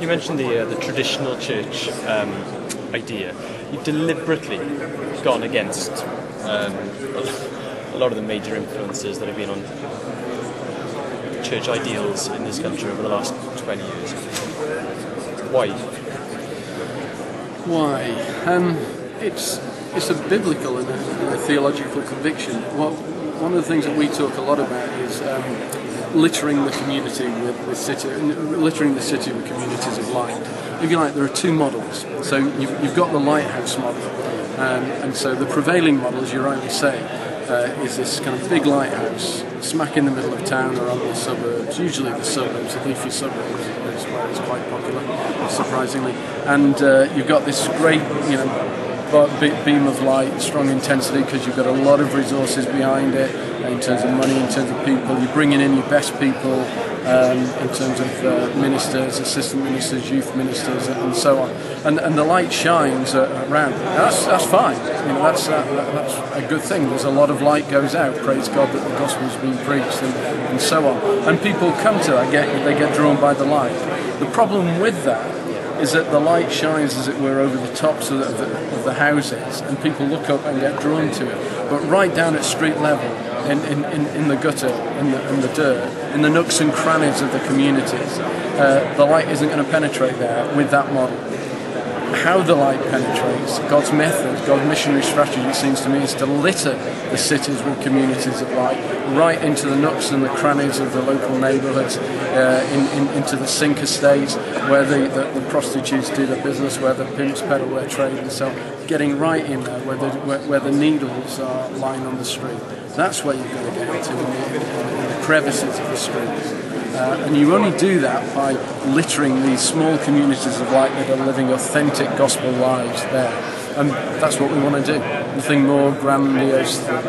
You mentioned the traditional church idea. You've deliberately gone against a lot of the major influences that have been on church ideals in this country over the last 20 years. Why? Why? It's a biblical and a theological conviction. One of the things that we talk a lot about is littering the community littering the city with communities of light. If you like, there are two models. So you've got the lighthouse model, and so the prevailing model, as you rightly say, is this kind of big lighthouse smack in the middle of town or on the suburbs, usually the suburbs, the leafy suburbs is where it's quite popular, surprisingly. And you've got this great, beam of light, strong intensity, because you've got a lot of resources behind it in terms of money, in terms of people. You're bringing in your best people in terms of ministers, assistant ministers, youth ministers, and so on. And the light shines around. That's fine. That's a good thing. There's a lot of light goes out. Praise God that the gospel's been preached, and so on. And people come to that. They get drawn by the light. The problem with that is that the light shines, as it were, over the tops of the houses, and people look up and get drawn to it. But right down at street level, in the gutter, in the dirt, in the nooks and crannies of the communities, the light isn't going to penetrate there with that model. How the light penetrates, God's method, God's missionary strategy, it seems to me, is to litter the cities with communities of light, right into the nooks and the crannies of the local neighbourhoods, into the sink estates, where the prostitutes do their business, where the pimps peddle their trade, and so on, getting right in there where the needles are lying on the street. That's where you're going to get into, in the crevices of the streets. And you only do that by littering these small communities of light that are living authentic gospel lives there. And that's what we want to do. Nothing more grandiose than